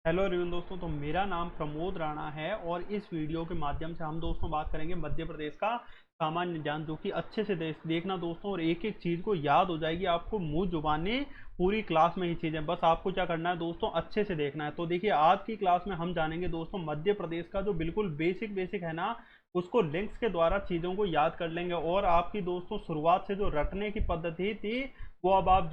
Hello everyone दोस्तों, तो मेरा नाम प्रमोद राणा है और इस वीडियो के माध्यम से हम दोस्तों बात करेंगे मध्य प्रदेश का सामान्य ज्ञान, जो कि अच्छे से देखना दोस्तों, और एक एक चीज़ को याद हो जाएगी आपको मुंह जुबानी पूरी क्लास में ही चीज़ें। बस आपको क्या करना है दोस्तों, अच्छे से देखना है। तो देखिए, आज की क्लास में हम जानेंगे दोस्तों मध्य प्रदेश का जो बिल्कुल बेसिक बेसिक है ना, उसको लिंक्स के द्वारा चीज़ों को याद कर लेंगे। और आपकी दोस्तों शुरुआत से जो रटने की पद्धति थी वो अब आप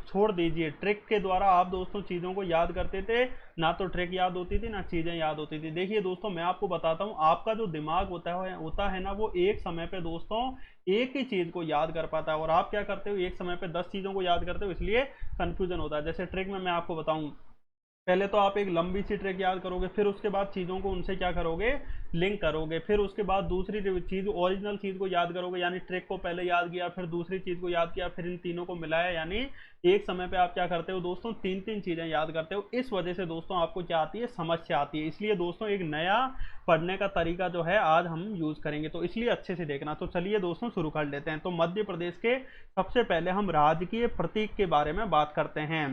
छोड़ दीजिए। ट्रिक के द्वारा आप दोस्तों चीज़ों को याद करते थे, ना तो ट्रिक याद होती थी ना चीज़ें याद होती थी। देखिए दोस्तों, मैं आपको बताता हूँ, आपका जो दिमाग होता है ना, वो एक समय पे दोस्तों एक ही चीज़ को याद कर पाता है। और आप क्या करते हो, एक समय पे 10 चीज़ों को याद करते हो, इसलिए कन्फ्यूजन होता है। जैसे ट्रिक में मैं आपको बताऊँ, पहले तो आप एक लंबी सी ट्रिक याद करोगे, फिर उसके बाद चीज़ों को उनसे क्या करोगे, लिंक करोगे। फिर उसके बाद दूसरी चीज़, ओरिजिनल चीज़ को याद करोगे, यानी ट्रिक को पहले याद किया, फिर दूसरी चीज़ को याद किया, फिर इन तीनों को मिलाया। यानी एक समय पे आप क्या करते हो दोस्तों, तीन तीन चीज़ें याद करते हो। इस वजह से दोस्तों आपको क्या आती है, समस्या आती है। इसलिए दोस्तों एक नया पढ़ने का तरीका जो है आज हम यूज़ करेंगे, तो इसलिए अच्छे से देखना। तो चलिए दोस्तों शुरू कर लेते हैं। तो मध्य प्रदेश के सबसे पहले हम राजकीय प्रतीक के बारे में बात करते हैं।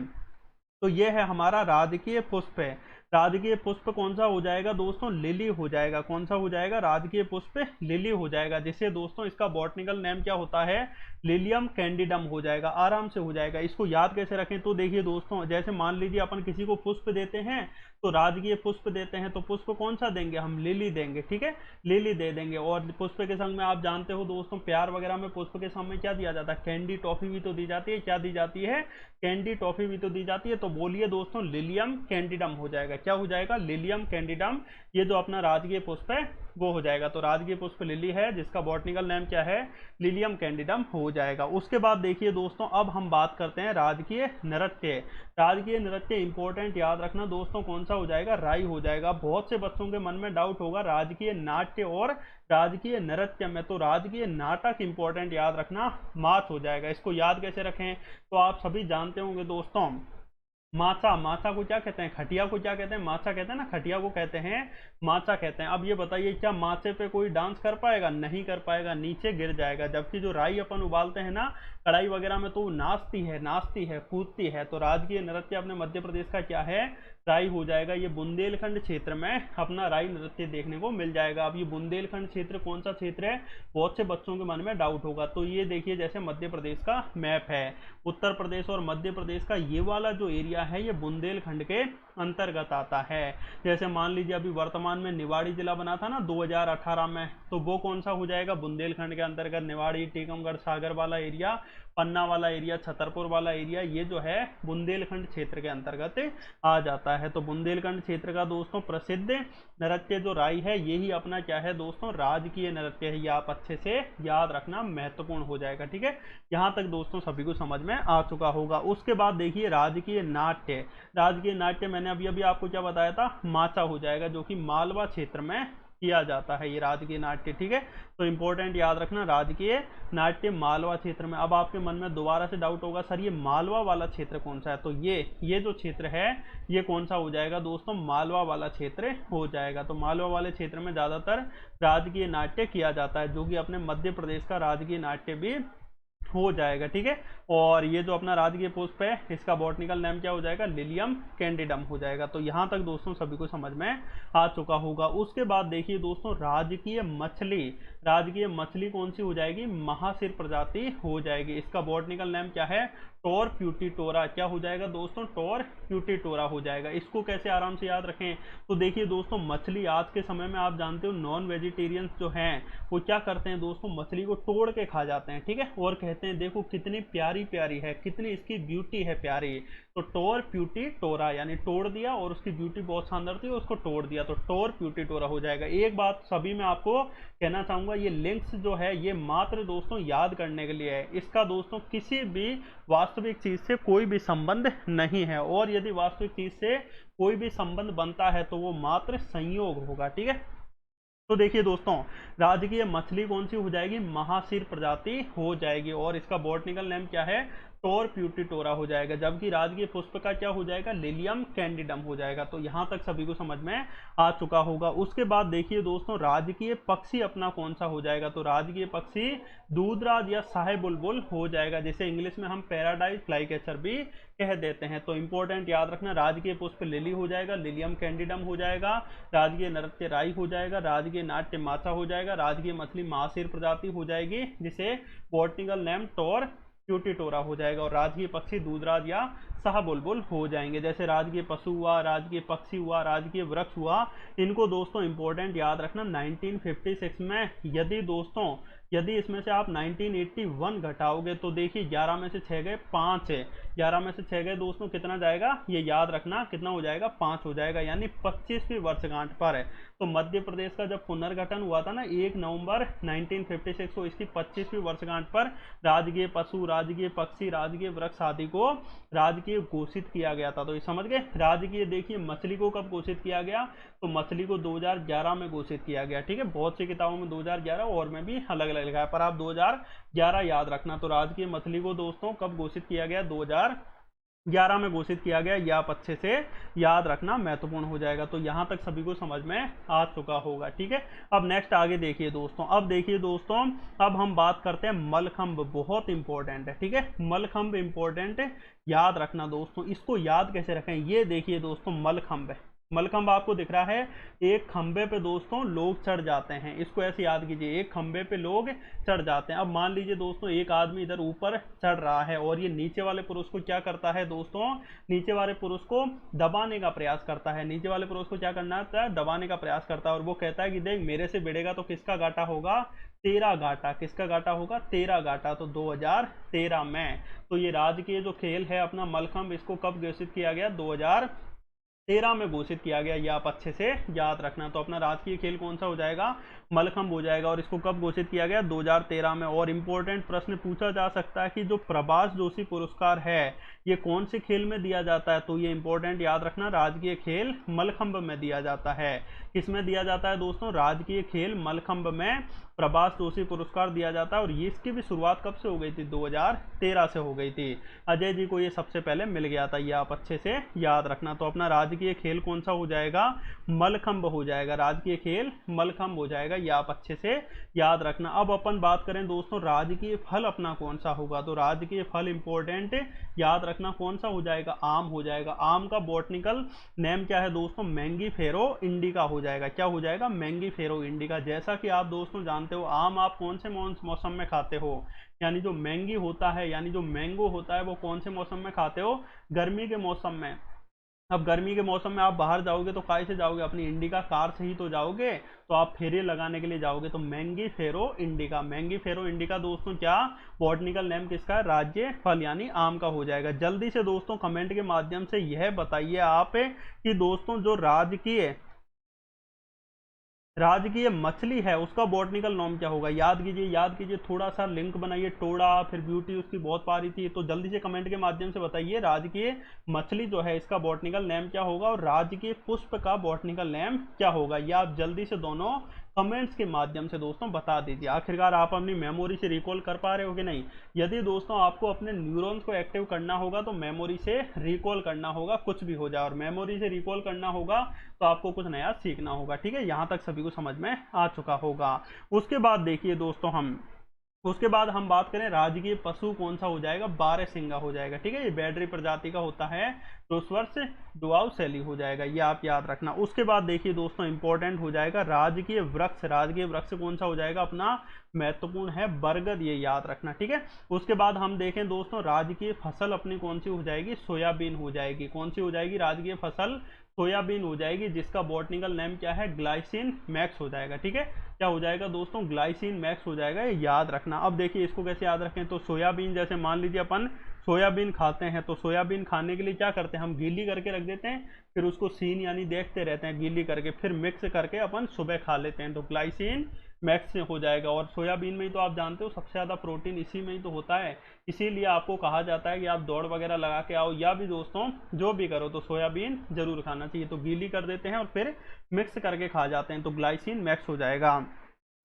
तो ये है हमारा राजकीय पुष्प है। राजकीय पुष्प कौन सा हो जाएगा दोस्तों, लिली हो जाएगा। कौन सा हो जाएगा, राजकीय पुष्प लिली हो जाएगा। जिससे दोस्तों इसका बॉटनिकल नेम क्या होता है, लिलियम कैंडिडम हो जाएगा। आराम से हो जाएगा। इसको याद कैसे रखें, तो देखिए दोस्तों, जैसे मान लीजिए अपन किसी को पुष्प देते हैं, तो राजकीय पुष्प देते हैं, तो पुष्प कौन सा देंगे, हम लिली देंगे। ठीक है, लिली दे देंगे। और पुष्प के संग में आप जानते हो दोस्तों, प्यार वगैरह में पुष्प के संग में क्या दिया जाता है, कैंडी टॉफी भी तो दी जाती है। क्या दी जाती है, कैंडी टॉफी भी तो दी जाती है। तो बोलिए दोस्तों, लिलियम कैंडिडम हो जाएगा। क्या हो जाएगा, लिलियम कैंडिडम। ये जो अपना राजकीय पुष्प है वो हो जाएगा। तो राजकीय पुष्प लिली है, जिसका बॉटनिकल नेम क्या है, लिलियम कैंडिडम हो जाएगा। उसके बाद देखिए दोस्तों, अब हम बात करते हैं राजकीय नृत्य। राजकीय नृत्य इंपॉर्टेंट, याद रखना दोस्तों, कौन सा हो जाएगा, राई हो जाएगा। बहुत से बच्चों के मन में डाउट होगा राजकीय नाट्य और राजकीय नृत्य में। तो राजकीय नाटक इंपॉर्टेंट, याद रखना, माच हो जाएगा। इसको याद कैसे रखें, तो आप सभी जानते होंगे दोस्तों, माचा। माचा को क्या कहते हैं, खटिया को क्या कहते हैं, माचा कहते हैं ना, खटिया को कहते हैं माचा कहते हैं। अब ये बताइए, क्या माचे पे कोई डांस कर पाएगा, नहीं कर पाएगा, नीचे गिर जाएगा। जबकि जो राई अपन उबालते हैं ना कढ़ाई वगैरह में, तो वो नाचती है, कूदती है। तो राजकीय नृत्य अपने मध्य प्रदेश का क्या है, राई हो जाएगा। ये बुंदेलखंड क्षेत्र में अपना राई नृत्य देखने को मिल जाएगा। अब ये बुंदेलखंड क्षेत्र कौन सा क्षेत्र है, बहुत से बच्चों के मन में डाउट होगा। तो ये देखिए, जैसे मध्य प्रदेश का मैप है, उत्तर प्रदेश और मध्य प्रदेश का ये वाला जो एरिया है, ये बुंदेलखंड के अंतर्गत आता है। जैसे मान लीजिए अभी वर्तमान में निवाड़ी जिला बना था ना 2018 में, तो वो कौन सा हो जाएगा, बुंदेलखंड के अंतर्गत। निवाड़ी, टीकमगढ़, सागर वाला एरिया, पन्ना वाला एरिया, छतरपुर वाला एरिया, ये जो है बुंदेलखंड क्षेत्र के अंतर्गत आ जाता है। तो बुंदेलखंड क्षेत्र का दोस्तों प्रसिद्ध नृत्य जो राई है, यही अपना क्या है दोस्तों, राजकीय नृत्य है। ये आप अच्छे से याद रखना, महत्वपूर्ण हो जाएगा। ठीक है, यहाँ तक दोस्तों सभी को समझ में आ चुका होगा। उसके बाद देखिए राजकीय नाट्य। राजकीय नाट्य मैंने अभी अभी आपको क्या बताया था, माचा हो जाएगा, जो कि मालवा क्षेत्र में किया जाता है ये राजकीय नाट्य। ठीक है, तो इंपॉर्टेंट याद रखना, राजकीय नाट्य मालवा क्षेत्र में। अब आपके मन में दोबारा से डाउट होगा, सर ये मालवा वाला क्षेत्र कौन सा है, तो ये जो क्षेत्र है ये कौन सा हो जाएगा दोस्तों, मालवा वाला क्षेत्र हो जाएगा। तो मालवा वाले क्षेत्र में ज्यादातर राजकीय नाट्य किया जाता है, जो कि अपने मध्य प्रदेश का राजकीय नाट्य भी हो जाएगा। ठीक है, और ये जो अपना राजकीय पुष्प है, इसका बॉटनिकल नेम क्या हो जाएगा, लिलियम कैंडिडम हो जाएगा। तो यहाँ तक दोस्तों सभी को समझ में आ चुका होगा। उसके बाद देखिए दोस्तों, राजकीय मछली। राजकीय मछली कौन सी हो जाएगी, महासिर प्रजाति हो जाएगी। इसका बॉटनिकल नेम क्या है, टोर प्यूटिटोरा। क्या हो जाएगा दोस्तों, टोर प्यूटिटोरा हो जाएगा। इसको कैसे आराम से याद रखें, तो देखिए दोस्तों, मछली आज के समय में आप जानते हो नॉन वेजिटेरियंस जो हैं वो क्या करते हैं दोस्तों, मछली को तोड़ के खा जाते हैं। ठीक है, और कहते हैं देखो कितनी प्यारी प्यारी है, कितनी इसकी ब्यूटी है प्यारी। तो टोर प्यूटी टोरा, यानी तोड़ दिया और उसकी ब्यूटी बहुत शानदार थी, उसको तोड़ दिया, तो टोर प्यूटी टोरा हो जाएगा। एक बात सभी में आपको कहना चाहूंगा, ये लिंक्स जो है ये मात्र दोस्तों याद करने के लिए है। इसका दोस्तों किसी भी वास्तविक चीज से कोई भी संबंध नहीं है, और यदि वास्तविक चीज से कोई भी संबंध बनता है तो वो मात्र संयोग होगा। ठीक है, तो देखिए दोस्तों, राजकीय मछली कौन सी हो जाएगी, महासिर प्रजाति हो जाएगी। और इसका बॉटनिकल नेम क्या है, टोरप्यूटिटोरा हो जाएगा, जबकि राजकीय पुष्प का क्या हो जाएगा, लिलियम कैंडिडम हो जाएगा। तो यहाँ तक सभी को समझ में आ चुका होगा। उसके बाद देखिए दोस्तों, राजकीय पक्षी अपना कौन सा हो जाएगा, तो राजकीय पक्षी दूधराज या शाह बुलबुल हो जाएगा, जिसे इंग्लिश में हम पैराडाइज फ्लाईकैचर भी कह देते हैं। तो इंपॉर्टेंट याद रखना, राजकीय पुष्प लिली हो जाएगा, लिलियम कैंडिडम हो जाएगा, राजकीय नृत्य राई हो जाएगा, राजकीय नाट्य माचा हो जाएगा, राजकीय मछली महाशीर प्रजाति हो जाएगी, जिसे बॉटनिकल नेम टोर ट्यूटिटोरा हो जाएगा, और राजकीय पक्षी दूधराज या शाह बुलबुल हो जाएंगे। जैसे राजकीय पशु हुआ, राजकीय पक्षी हुआ, राजकीय वृक्ष हुआ, इनको दोस्तों इंपॉर्टेंट याद रखना। 1956 में यदि इसमें से आप 1981 घटाओगे तो देखिए 11 में से 6 गए 5 है, 11 में से 6 गए दोस्तों कितना जाएगा, ये याद रखना कितना हो जाएगा, 5 हो जाएगा, यानी 25वीं वर्षगांठ पर है। तो मध्य प्रदेश का जब पुनर्गठन हुआ था ना 1 नवंबर 1956 को, इसकी 25वीं वर्षगांठ पर राजकीय पशु, राजकीय पक्षी, राजकीय वृक्ष आदि को राजकीय घोषित किया गया था। तो ये समझ गए। राजकीय देखिए मछली को कब घोषित किया गया, तो मछली को 2011 में घोषित किया गया। ठीक है, बहुत सी किताबों में 2011 और में भी अलग अलग लिखा है, पर आप 2011 याद रखना। तो राजकीय मछली को दोस्तों कब घोषित किया गया, 2011 में घोषित किया गया। ये आप अच्छे से याद रखना, महत्वपूर्ण हो जाएगा। तो यहाँ तक सभी को समझ में आ चुका होगा। ठीक है, अब नेक्स्ट आगे देखिए दोस्तों। अब देखिए दोस्तों, अब हम बात करते हैं मलखंभ, बहुत इंपॉर्टेंट है। ठीक है, मलखंभ इंपॉर्टेंट याद रखना दोस्तों। इसको याद कैसे रखें, ये देखिए दोस्तों, मलखंभ है। मलखंभ आपको दिख रहा है, एक खंबे पे दोस्तों लोग चढ़ जाते हैं, इसको ऐसे याद कीजिए, एक खंबे पे लोग चढ़ जाते हैं। अब मान लीजिए दोस्तों एक आदमी इधर ऊपर चढ़ रहा है और ये नीचे वाले पुरुष को क्या करता है दोस्तों, नीचे वाले पुरुष को दबाने का प्रयास करता है, नीचे वाले पुरुष को क्या करना है, दबाने का प्रयास करता है, और वो कहता है कि देख मेरे से भिड़ेगा तो किसका घाटा होगा, तेरा घाटा। किसका घाटा होगा, तेरा घाटा। तो 2013 में। तो ये राजकीय जो खेल है अपना मलखंभ, इसको कब घोषित किया गया, 2013 में घोषित किया गया। ये आप अच्छे से याद रखना। तो अपना राजकीय खेल कौन सा हो जाएगा, मलखंभ हो जाएगा, और इसको कब घोषित किया गया, 2013 में। और इंपॉर्टेंट प्रश्न पूछा जा सकता है कि जो प्रभाष जोशी पुरस्कार है ये कौन से खेल में दिया जाता है, तो ये इंपॉर्टेंट याद रखना, राजकीय खेल मलखंभ में दिया जाता है। किसमें दिया जाता है दोस्तों, राजकीय खेल मलखंभ में प्रभाष जोशी पुरस्कार दिया जाता है। और ये इसकी भी शुरुआत कब से हो गई थी, 2013 से हो गई थी। अजय जी को ये सबसे पहले मिल गया था, ये आप अच्छे से याद रखना। तो अपना राजकीय खेल कौन सा हो जाएगा, मलखंभ हो जाएगा, राजकीय खेल मलखंभ हो जाएगा, ये आप अच्छे से याद रखना। अब अपन बात करें दोस्तों, राजकीय फल अपना कौन सा होगा, तो राजकीय फल इंपॉर्टेंट याद रखना कौन सा हो जाएगा, आम हो जाएगा। आम का बॉटनिकल नेम क्या है दोस्तों, मैंगीफेरो इंडिका हो जाएगा। क्या हो जाएगा, मैंगीफेरो इंडिका। जैसा कि आप दोस्तों जानते हो, आम आप कौन से मौसम में खाते हो, यानी जो मैंगी होता है, यानी जो मैंगो होता है, वो कौन से मौसम में खाते हो, गर्मी के मौसम में। अब गर्मी के मौसम में आप बाहर जाओगे तो काय से जाओगे, अपनी इंडिका कार से ही तो जाओगे, तो आप फेरे लगाने के लिए जाओगे। तो मैंगीफेरो इंडिका, मैंगीफेरो इंडिका दोस्तों क्या बॉटनिकल नेम किसका है, राज्य फल यानी आम का हो जाएगा। जल्दी से दोस्तों कमेंट के माध्यम से यह बताइए आप कि दोस्तों जो राजकीय मछली है उसका बॉटनिकल नाम क्या होगा, याद कीजिए, थोड़ा सा लिंक बनाइए। टोड़ा, फिर ब्यूटी उसकी बहुत पारी थी। तो जल्दी से कमेंट के माध्यम से बताइए राजकीय मछली जो है इसका बॉटनिकल नेम क्या होगा, और राजकीय पुष्प का बॉटनिकल नेम क्या होगा। ये आप जल्दी से दोनों कमेंट्स के माध्यम से दोस्तों बता दीजिए। आखिरकार आप अपनी मेमोरी से रिकॉल कर पा रहे हो कि नहीं। यदि दोस्तों आपको अपने न्यूरॉन्स को एक्टिव करना होगा तो मेमोरी से रिकॉल करना होगा, कुछ भी हो जाए, और मेमोरी से रिकॉल करना होगा तो आपको कुछ नया सीखना होगा। ठीक है, यहाँ तक सभी को समझ में आ चुका होगा। उसके बाद देखिए दोस्तों, उसके बाद हम बात करें राजकीय पशु कौन सा हो जाएगा, बारहसिंगा हो जाएगा। ठीक है, ये बैडरी प्रजाति का होता है, तो उस वर्ष डुआव शैली हो जाएगा, ये आप याद रखना। उसके बाद देखिए दोस्तों इंपॉर्टेंट हो जाएगा राजकीय वृक्ष, राजकीय वृक्ष कौन सा हो जाएगा अपना, महत्वपूर्ण है बरगद, ये याद रखना। ठीक है, उसके बाद हम देखें दोस्तों राजकीय फसल अपनी कौन सी हो जाएगी, सोयाबीन हो जाएगी। कौन सी हो जाएगी राजकीय फसल, सोयाबीन हो जाएगी, जिसका बॉटनिकल नेम क्या है, ग्लाइसिन मैक्स हो जाएगा। ठीक है, क्या हो जाएगा दोस्तों, ग्लाइसिन मैक्स हो जाएगा, ये याद रखना। अब देखिए इसको कैसे याद रखें, तो सोयाबीन, जैसे मान लीजिए अपन सोयाबीन खाते हैं, तो सोयाबीन खाने के लिए क्या करते हैं, हम गीली करके रख देते हैं, फिर उसको सीन यानी देखते रहते हैं गीली करके, फिर मिक्स करके अपन सुबह खा लेते हैं। तो ग्लाइसिन मैक्स हो जाएगा। और सोयाबीन में ही तो आप जानते हो सबसे ज़्यादा प्रोटीन इसी में ही तो होता है, इसीलिए आपको कहा जाता है कि आप दौड़ वगैरह लगा के आओ, या भी दोस्तों जो भी करो तो सोयाबीन जरूर खाना चाहिए। तो गीली कर देते हैं और फिर मिक्स करके खा जाते हैं, तो ग्लाइसिन मैक्स हो जाएगा।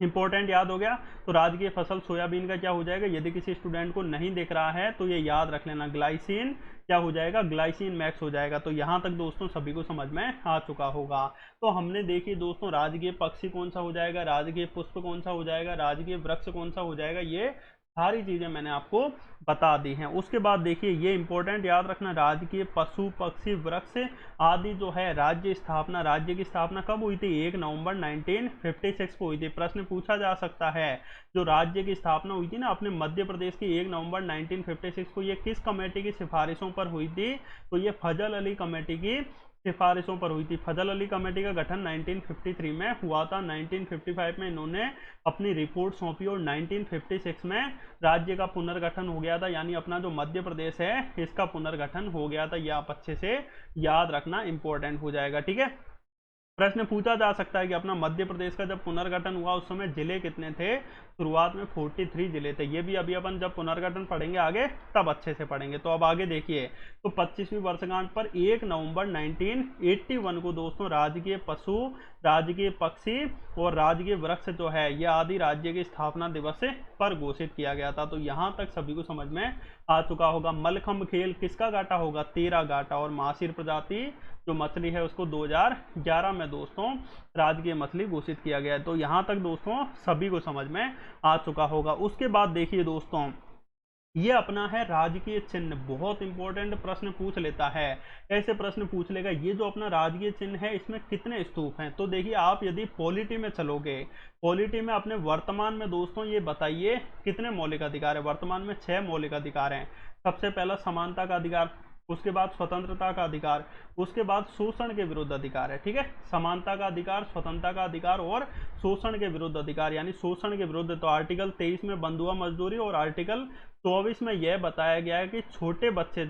इंपॉर्टेंट याद हो गया। तो राजकीय फसल सोयाबीन का क्या हो जाएगा, यदि किसी स्टूडेंट को नहीं दिख रहा है तो ये याद रख लेना, ग्लाइसिन क्या हो जाएगा, ग्लाइसिन मैक्स हो जाएगा। तो यहाँ तक दोस्तों सभी को समझ में आ चुका होगा। तो हमने देखी दोस्तों राजकीय पक्षी कौन सा हो जाएगा, राजकीय पुष्प कौन सा हो जाएगा, राजकीय वृक्ष कौन सा हो जाएगा, ये सारी चीजें मैंने आपको बता दी हैं। उसके बाद देखिए ये इंपॉर्टेंट याद रखना, राजकीय पशु पक्षी वृक्ष आदि जो है, राज्य स्थापना, राज्य की स्थापना कब हुई थी, 1 नवंबर 1956 को हुई थी। प्रश्न पूछा जा सकता है जो राज्य की स्थापना हुई थी ना अपने मध्य प्रदेश की 1 नवंबर 1956 को, ये किस कमेटी की सिफारिशों पर हुई थी, तो ये फजल अली कमेटी की सिफारिशों पर हुई थी। फजल अली कमेटी का गठन 1953 में हुआ था। 1955 में इन्होंने अपनी रिपोर्ट सौंपी और 1956 में राज्य का पुनर्गठन हो गया था, यानी अपना जो मध्य प्रदेश है इसका पुनर्गठन हो गया था। यह आप अच्छे से याद रखना, इंपॉर्टेंट हो जाएगा, ठीक है। प्रश्न पूछा जा सकता है कि अपना मध्य प्रदेश का जब पुनर्गठन हुआ उस समय जिले कितने थे, शुरुआत में 43 जिले थे। ये भी अभी अपन जब पुनर्गठन पढ़ेंगे आगे तब अच्छे से पढ़ेंगे। तो अब आगे देखिए, तो 25वीं वर्षगांठ पर 1 नवंबर 1981 को दोस्तों राजकीय पशु, राजकीय पक्षी और राजकीय वृक्ष जो है ये आदि राज्य की स्थापना दिवस पर घोषित किया गया था। तो यहाँ तक सभी को समझ में आ चुका होगा। मलखंभ खेल किसका घाटा होगा, 13 घाटा, और मासिर प्रजाति जो मछली है उसको 2011 में दोस्तों राजकीय मछली घोषित किया गया है। तो यहाँ तक दोस्तों सभी को समझ में आ चुका होगा। उसके बाद देखिए दोस्तों ये अपना है राजकीय चिन्ह, बहुत इंपॉर्टेंट प्रश्न पूछ लेता है, ऐसे प्रश्न पूछ लेगा। ये जो अपना राजकीय चिन्ह है इसमें कितने स्तूप हैं, तो देखिए आप यदि पॉलिटी में चलोगे, पॉलिटी में अपने वर्तमान में दोस्तों ये बताइए कितने मौलिक अधिकार है। वर्तमान में 6 मौलिक अधिकार हैं। सबसे पहला समानता का अधिकार, उसके बाद स्वतंत्रता का अधिकार, उसके बाद शोषण के विरुद्ध अधिकार है, ठीक है। समानता का अधिकार, स्वतंत्रता का अधिकार और शोषण के विरुद्ध अधिकार, यानी शोषण के विरुद्ध तो आर्टिकल 23 में बंधुआ मजदूरी और आर्टिकल 24 में यह बताया गया है कि छोटे बच्चे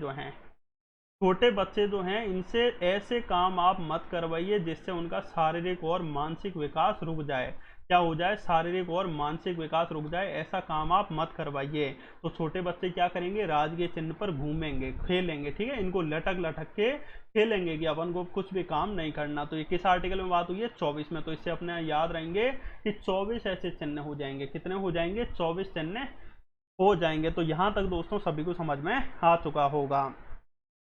जो हैं इनसे ऐसे काम आप मत करवाइए जिससे उनका शारीरिक और मानसिक विकास रुक जाए। क्या हो जाए, शारीरिक और मानसिक विकास रुक जाए, ऐसा काम आप मत करवाइए। तो छोटे बच्चे क्या करेंगे, राजकीय चिन्ह पर घूमेंगे, खेलेंगे, ठीक है, इनको लटक लटक के खेलेंगे कि अपन को कुछ भी काम नहीं करना। तो ये किस आर्टिकल में बात हुई है, 24 में। तो इससे अपने याद रहेंगे कि 24 ऐसे चिन्ह हो जाएंगे। कितने हो जाएंगे, 24 चिन्ह हो जाएंगे। तो यहाँ तक दोस्तों सभी को समझ में आ चुका होगा।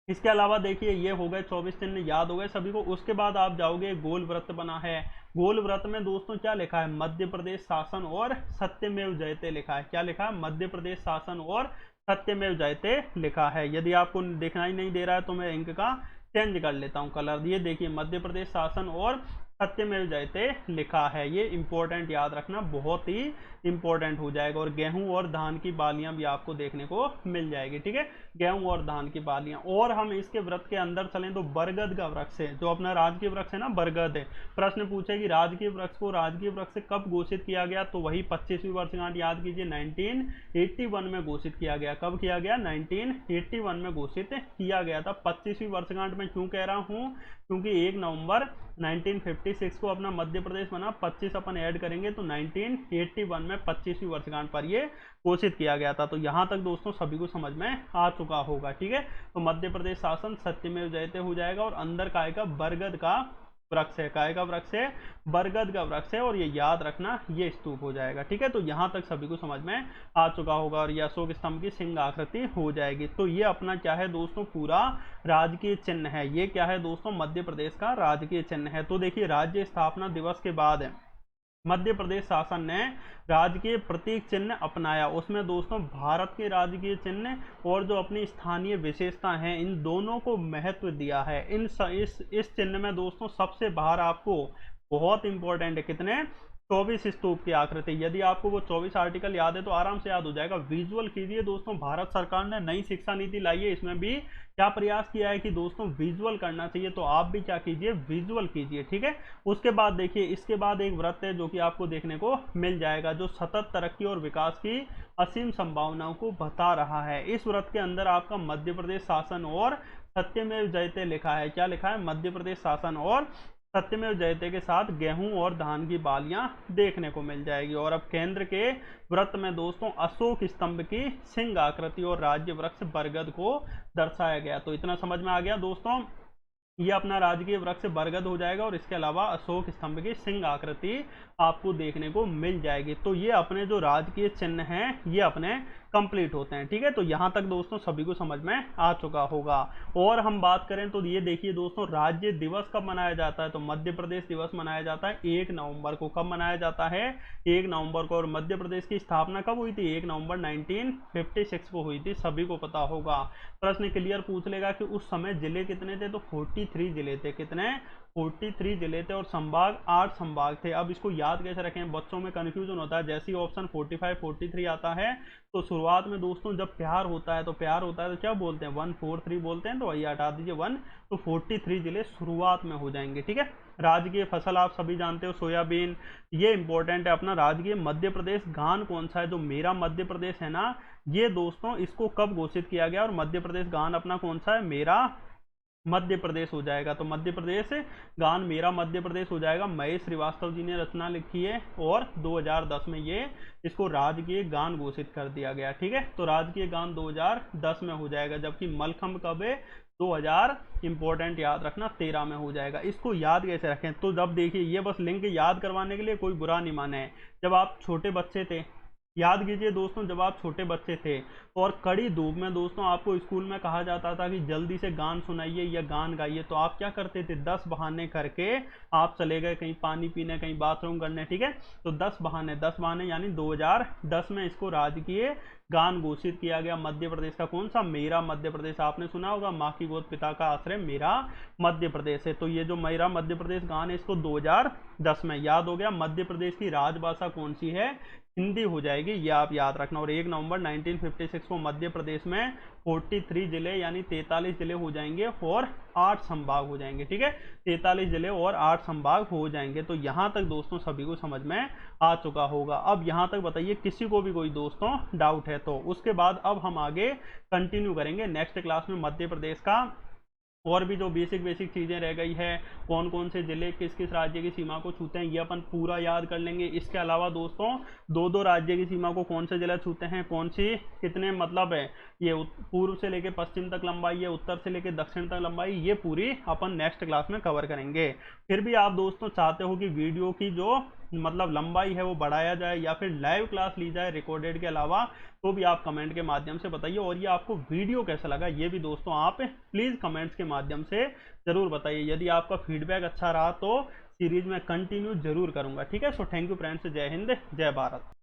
इसके अलावा देखिए ये हो गए 24 चिन्ह, याद हो गए सभी को। उसके बाद आप जाओगे, गोल वृत्त बना है। गोल वृत्त में दोस्तों क्या लिखा है, मध्य प्रदेश शासन और सत्यमेव जयते लिखा है। क्या लिखा है, मध्य प्रदेश शासन और सत्यमेव जयते लिखा है। यदि आपको दिखना ही नहीं दे रहा है तो मैं इंक का चेंज कर लेता हूँ कलर। ये देखिए मध्य प्रदेश शासन और सत्यमेव जयते लिखा है। ये इंपॉर्टेंट याद रखना, बहुत ही इंपॉर्टेंट हो जाएगा। और गेहूं और धान की बालियां भी आपको देखने को मिल जाएगी, ठीक है, गेहूं और धान की बालियां। और हम इसके व्रत के अंदर चलें तो बरगद का वृक्ष है, जो अपना राजकीय वृक्ष है ना, बरगद है। प्रश्न पूछे कि राजकीय वृक्ष को राजकीय वृक्ष कब घोषित किया गया, तो वही 25वीं वर्षगांठ याद कीजिए, 1981 में घोषित किया गया। कब किया गया, 1981 में घोषित किया गया था। 25वीं वर्षगांठ में क्यों कह रहा हूँ, क्योंकि 1 नवंबर 1956 को अपना मध्य प्रदेश बना, 25 अपन ऐड करेंगे तो 1981 में 25वीं वर्षगांठ पर ये घोषित किया गया था। तो यहाँ तक दोस्तों सभी को समझ में आ चुका होगा, ठीक है। तो मध्य प्रदेश शासन सत्यमेव जयते हो जाएगा। और अंदर काय का, बरगद का वृक्ष है, काय का वृक्ष है, बरगद का वृक्ष है। और ये याद रखना, ये स्तूप हो जाएगा, ठीक है। तो यहाँ तक सभी को समझ में आ चुका होगा। और ये अशोक स्तंभ की सिंह आकृति हो जाएगी। तो ये अपना क्या है दोस्तों, पूरा राजकीय चिन्ह है। ये क्या है दोस्तों, मध्य प्रदेश का राजकीय चिन्ह है। तो देखिए राज्य स्थापना दिवस के बाद मध्य प्रदेश शासन ने राजकीय प्रतीक चिन्ह अपनाया। उसमें दोस्तों भारत के राजकीय चिन्ह और जो अपनी स्थानीय विशेषता हैं इन दोनों को महत्व दिया है। इस चिन्ह में दोस्तों सबसे बाहर आपको बहुत इंपॉर्टेंट है, कितने, 24 स्तूप की आकृति। यदि आपको वो 24 आर्टिकल याद है तो आराम से याद हो जाएगा। विजुअल कीजिए दोस्तों, भारत सरकार ने नई शिक्षा नीति लाई है, इसमें भी क्या प्रयास किया है कि दोस्तों विजुअल करना चाहिए। तो आप भी क्या कीजिए, विजुअल कीजिए, ठीक है। उसके बाद देखिए, इसके बाद एक व्रत है जो कि आपको देखने को मिल जाएगा, जो सतत तरक्की और विकास की असीम संभावनाओं को बता रहा है। इस व्रत के अंदर आपका मध्य प्रदेश शासन और सत्यमेव जयते लिखा है। क्या लिखा है, मध्य प्रदेश शासन और सत्यमेव जयते के साथ गेहूं और धान की बालियां देखने को मिल जाएगी। और अब केंद्र के व्रत में दोस्तों अशोक स्तंभ की सिंह आकृति और राज्य वृक्ष बरगद को दर्शाया गया। तो इतना समझ में आ गया दोस्तों। ये अपना राजकीय वृक्ष बरगद हो जाएगा और इसके अलावा अशोक स्तंभ की सिंह आकृति आपको देखने को मिल जाएगी। तो ये अपने जो राजकीय चिन्ह हैं ये अपने कंप्लीट होते हैं। ठीक है, तो यहाँ तक दोस्तों सभी को समझ में आ चुका होगा। और हम बात करें तो ये देखिए दोस्तों, राज्य दिवस कब मनाया जाता है, तो मध्य प्रदेश दिवस मनाया जाता है 1 नवंबर को। कब मनाया जाता है, 1 नवंबर को। और मध्य प्रदेश की स्थापना कब हुई थी, 1 नवंबर 1956 को हुई थी, सभी को पता होगा। प्रश्न क्लियर पूछ लेगा कि उस समय जिले कितने थे, तो 43 जिले थे। कितने, 43 जिले थे और संभाग 8 संभाग थे। अब इसको याद कैसे रखें, बच्चों में कंफ्यूजन होता है। जैसे ही ऑप्शन 45 43 आता है तो शुरुआत में दोस्तों जब प्यार होता है तो क्या बोलते हैं, 143 बोलते हैं, तो वही हटा दीजिए 1, तो 43 जिले शुरुआत में हो जाएंगे। ठीक है, राजकीय फसल आप सभी जानते हो सोयाबीन, ये इंपॉर्टेंट है अपना। राजकीय मध्य प्रदेश गान कौन सा है, जो मेरा मध्य प्रदेश है ना, ये दोस्तों इसको कब घोषित किया गया, और मध्य प्रदेश गान अपना कौन सा है, मेरा मध्य प्रदेश हो जाएगा। तो मध्य प्रदेश गान मेरा मध्य प्रदेश हो जाएगा, महेश श्रीवास्तव जी ने रचना लिखी है और 2010 में ये इसको राजकीय गान घोषित कर दिया गया। ठीक है, तो राजकीय गान 2010 में हो जाएगा, जबकि मलखंभ कब है, 2000 इंपॉर्टेंट याद रखना 13 में हो जाएगा। इसको याद कैसे रखें, तो जब देखिए ये बस लिंक याद करवाने के लिए, कोई बुरा नहीं माने। जब आप छोटे बच्चे थे, याद कीजिए दोस्तों, जब आप छोटे बच्चे थे और कड़ी धूप में दोस्तों आपको स्कूल में कहा जाता था कि जल्दी से गान सुनाइए या गान गाइए, तो आप क्या करते थे, 10 बहाने करके आप चले गए कहीं पानी पीने, कहीं बाथरूम करने। ठीक है, तो 10 बहाने यानी 2010 में इसको राजकीय गान घोषित किया गया। मध्य प्रदेश का कौन सा, मेरा मध्य प्रदेश। आपने सुना होगा, माँ की गोद पिता का आश्रय मेरा मध्य प्रदेश है। तो ये जो मेरा मध्य प्रदेश गान है इसको 2010 में, याद हो गया। मध्य प्रदेश की राजभाषा कौन सी है, हिंदी हो जाएगी, ये आप याद रखना। और 1 नवंबर 1956 को मध्य प्रदेश में 43 जिले यानी 43 जिले हो जाएंगे और 8 संभाग हो जाएंगे। ठीक है, 43 जिले और 8 संभाग हो जाएंगे। तो यहाँ तक दोस्तों सभी को समझ में आ चुका होगा। अब यहाँ तक बताइए किसी को भी कोई दोस्तों डाउट है तो। उसके बाद अब हम आगे कंटिन्यू करेंगे नेक्स्ट क्लास में मध्य प्रदेश का और भी जो बेसिक चीज़ें रह गई है, कौन कौन से जिले किस किस राज्य की सीमा को छूते हैं, ये अपन पूरा याद कर लेंगे। इसके अलावा दोस्तों 2-2 राज्य की सीमा को कौन से जिले छूते हैं, कौन सी कितने मतलब है, ये पूर्व से लेकर पश्चिम तक लंबाई है, उत्तर से लेकर दक्षिण तक लंबाई, ये पूरी अपन नेक्स्ट क्लास में कवर करेंगे। फिर भी आप दोस्तों चाहते हो कि वीडियो की जो मतलब लंबाई है वो बढ़ाया जाए या फिर लाइव क्लास ली जाए रिकॉर्डेड के अलावा, तो भी आप कमेंट के माध्यम से बताइए। और ये आपको वीडियो कैसा लगा ये भी दोस्तों आप प्लीज़ कमेंट्स के माध्यम से ज़रूर बताइए। यदि आपका फीडबैक अच्छा रहा तो सीरीज में कंटिन्यू जरूर करूंगा। ठीक है, सो थैंक यू फ्रेंड्स, जय हिंद जय भारत।